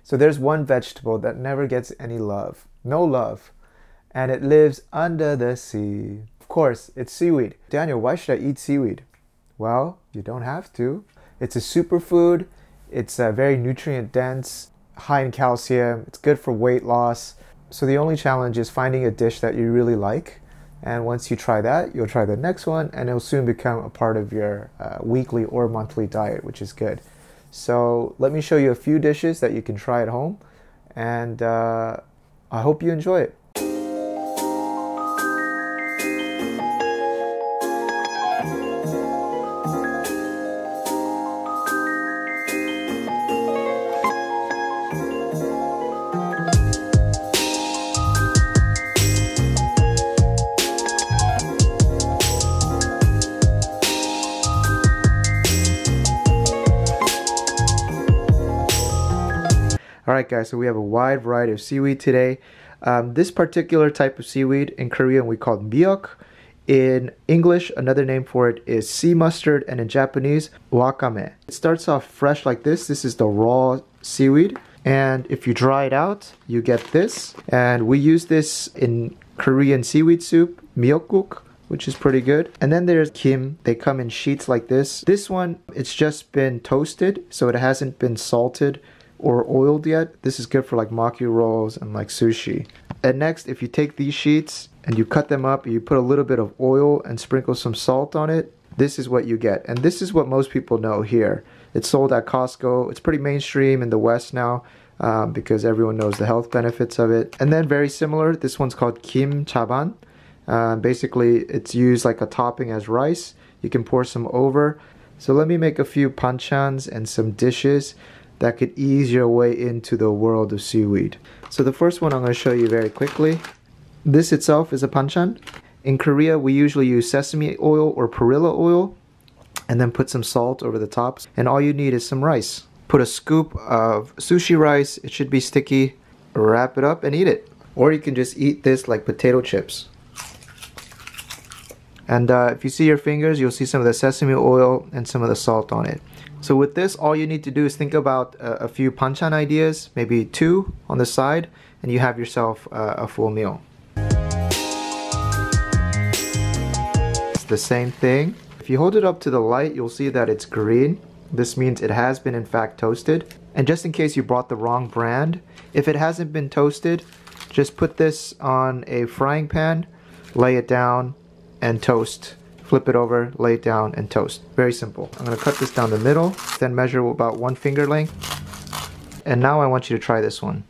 So there's one vegetable that never gets any love, no love, and it lives under the sea. Of course, it's seaweed. Daniel, why should I eat seaweed? Well, you don't have to. It's a superfood. It's very nutrient dense, high in calcium. It's good for weight loss. So the only challenge is finding a dish that you really like. And once you try that, you'll try the next one, and it'll soon become a part of your weekly or monthly diet, which is good. So let me show you a few dishes that you can try at home, and I hope you enjoy it. Alright guys, so we have a wide variety of seaweed today. This particular type of seaweed, in Korean we call it miyeok. In English, another name for it is sea mustard, and in Japanese, wakame. It starts off fresh like this. This is the raw seaweed, and if you dry it out, you get this. And we use this in Korean seaweed soup, miyeok-guk, which is pretty good. And then there's kim. They come in sheets like this. This one, it's just been toasted, so it hasn't been salted or oiled yet. This is good for like maki rolls and like sushi. And next, if you take these sheets and you cut them up, you put a little bit of oil and sprinkle some salt on it, this is what you get. And this is what most people know here. It's sold at Costco. It's pretty mainstream in the West now because everyone knows the health benefits of it. And then very similar, this one's called kim chaban. Basically, it's used like a topping as rice. You can pour some over. So let me make a few banchans and some dishes that could ease your way into the world of seaweed. So the first one I'm going to show you very quickly. This itself is a banchan. In Korea, we usually use sesame oil or perilla oil and then put some salt over the top. And all you need is some rice. Put a scoop of sushi rice. It should be sticky. Wrap it up and eat it. Or you can just eat this like potato chips. And if you see your fingers, you'll see some of the sesame oil and some of the salt on it. So with this, all you need to do is think about a few banchan ideas, maybe 2 on the side, and you have yourself a full meal. It's the same thing. If you hold it up to the light, you'll see that it's green. This means it has been in fact toasted. And just in case you bought the wrong brand, if it hasn't been toasted, just put this on a frying pan, lay it down, and toast. Flip it over, lay it down, and toast. Very simple. I'm going to cut this down the middle, then measure about 1 finger length. And now I want you to try this one.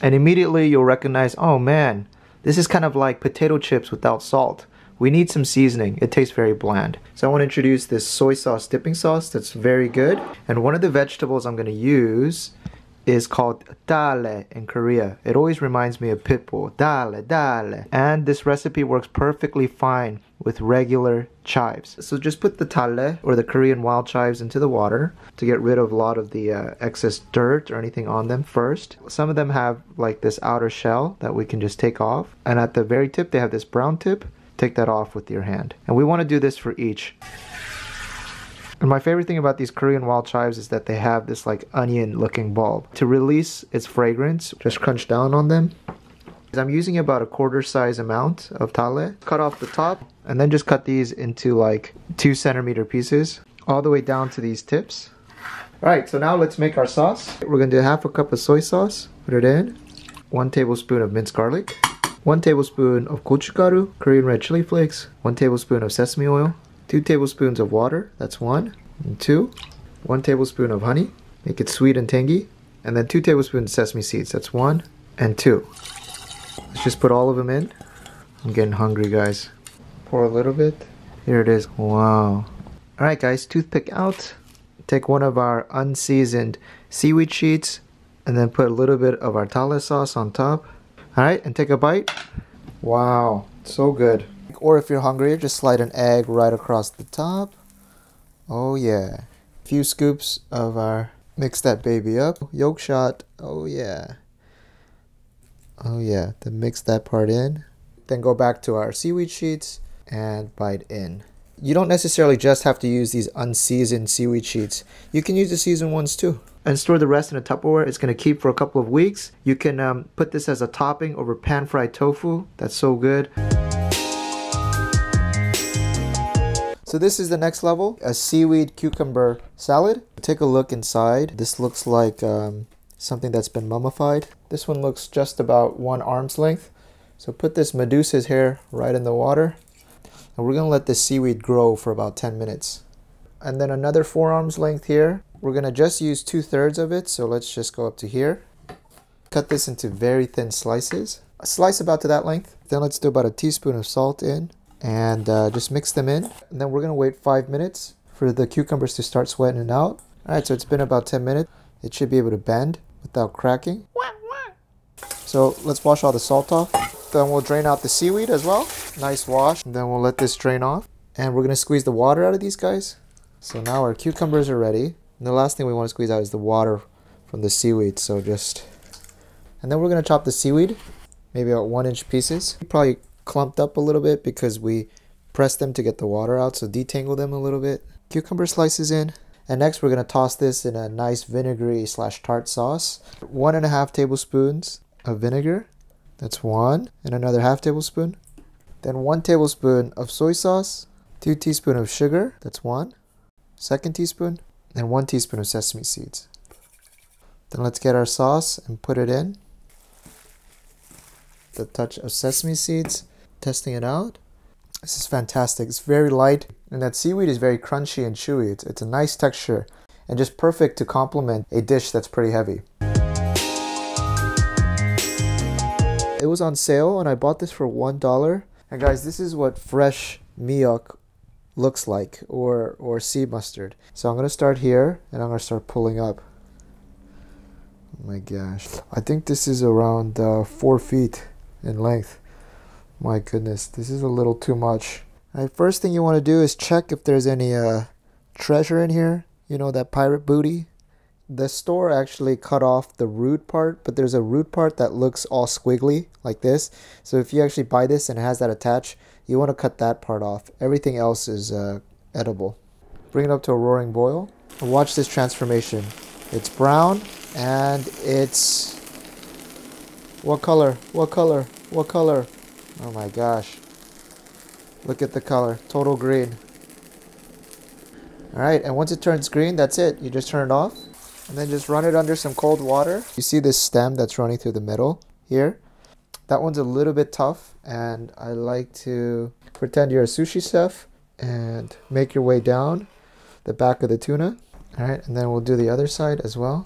And immediately you'll recognize, oh man, this is kind of like potato chips without salt. We need some seasoning. It tastes very bland. So I want to introduce this soy sauce dipping sauce that's very good. And one of the vegetables I'm going to use is called dale in Korea. It always reminds me of pitbull. Dale, dale. And this recipe works perfectly fine with regular chives. So just put the dale or the Korean wild chives into the water to get rid of a lot of the excess dirt or anything on them first. Some of them have like this outer shell that we can just take off. And at the very tip, they have this brown tip. Take that off with your hand. And we want to do this for each. And my favorite thing about these Korean wild chives is that they have this like onion looking bulb. To release its fragrance, just crunch down on them. I'm using about a quarter size amount of tale. Cut off the top and then just cut these into like 2 centimeter pieces all the way down to these tips. Alright, so now let's make our sauce. We're going to do 1/2 cup of soy sauce. Put it in. 1 tablespoon of minced garlic. 1 tablespoon of gochugaru, Korean red chili flakes. 1 tablespoon of sesame oil. 2 tablespoons of water, that's 1. And 2. 1 tablespoon of honey, make it sweet and tangy. And then 2 tablespoons of sesame seeds, that's 1 and 2. Let's just put all of them in. I'm getting hungry, guys. Pour a little bit. Here it is. Wow. Alright guys, toothpick out. Take one of our unseasoned seaweed sheets and then put a little bit of our tale sauce on top. Alright, and take a bite. Wow, so good. Or if you're hungry, just slide an egg right across the top. Oh yeah. A few scoops of our, mix that baby up. Yolk shot, oh yeah. Oh yeah, then mix that part in. Then go back to our seaweed sheets and bite in. You don't necessarily just have to use these unseasoned seaweed sheets. You can use the seasoned ones too. And store the rest in a Tupperware. It's going to keep for a couple of weeks. You can put this as a topping over pan-fried tofu. That's so good. So this is the next level, a seaweed cucumber salad. Take a look inside. This looks like something that's been mummified. This one looks just about 1 arm's length. So put this Medusa's hair right in the water. And we're going to let this seaweed grow for about 10 minutes. And then another 4 arms length here. We're going to just use 2/3 of it. So let's just go up to here. Cut this into very thin slices. A slice about to that length. Then let's do about a teaspoon of salt in. And just mix them in. And then we're going to wait 5 minutes for the cucumbers to start sweating out. Alright, so it's been about 10 minutes. It should be able to bend without cracking. So let's wash all the salt off. Then we'll drain out the seaweed as well. Nice wash. And then we'll let this drain off. And we're going to squeeze the water out of these guys. So now our cucumbers are ready. And the last thing we want to squeeze out is the water from the seaweed. So just... And then we're going to chop the seaweed. Maybe about 1-inch pieces. Probably clumped up a little bit because we pressed them to get the water out, so detangle them a little bit. Cucumber slices in, and next we're going to toss this in a nice vinegary / tart sauce. 1.5 tablespoons of vinegar, that's 1, and another 1/2 tablespoon. Then 1 tablespoon of soy sauce, 2 teaspoons of sugar, that's 1, 2nd teaspoon, and 1 teaspoon of sesame seeds. Then let's get our sauce and put it in. The touch of sesame seeds. Testing it out. This is fantastic. It's very light, and that seaweed is very crunchy and chewy. It's a nice texture and just perfect to complement a dish that's pretty heavy. It was on sale and I bought this for $1. And guys, this is what fresh miyeok looks like, or sea mustard. So I'm going to start here and I'm going to start pulling up. Oh my gosh. I think this is around 4 feet in length. My goodness, this is a little too much. Alright, first thing you want to do is check if there's any treasure in here. You know, that pirate booty. The store actually cut off the root part, but there's a root part that looks all squiggly like this. So if you actually buy this and it has that attached, you want to cut that part off. Everything else is edible. Bring it up to a roaring boil. And watch this transformation. It's brown and it's... What color? What color? What color? Oh my gosh. Look at the color. Total green. Alright, and once it turns green, that's it. You just turn it off. And then just run it under some cold water. You see this stem that's running through the middle here? That one's a little bit tough. And I like to pretend you're a sushi chef and make your way down the back of the tuna. Alright, and then we'll do the other side as well.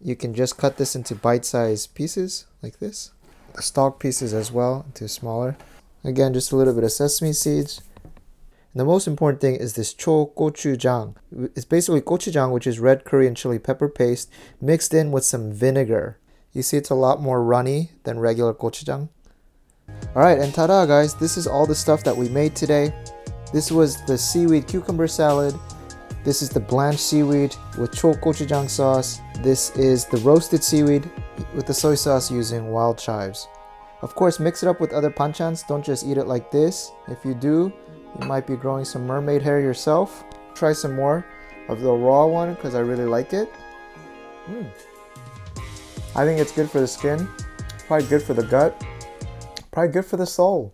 You can just cut this into bite-sized pieces like this. The stalk pieces as well into smaller. Again, just a little bit of sesame seeds. And the most important thing is this gochujang. It's basically gochujang, which is red curry and chili pepper paste mixed in with some vinegar. You see it's a lot more runny than regular gochujang. Alright, and ta-da guys, this is all the stuff that we made today. This was the seaweed cucumber salad. This is the blanched seaweed with gochujang sauce. This is the roasted seaweed with the soy sauce using wild chives. Of course, mix it up with other banchans. Don't just eat it like this. If you do, you might be growing some mermaid hair yourself. Try some more of the raw one because I really like it. I think it's good for the skin, probably good for the gut, probably good for the soul.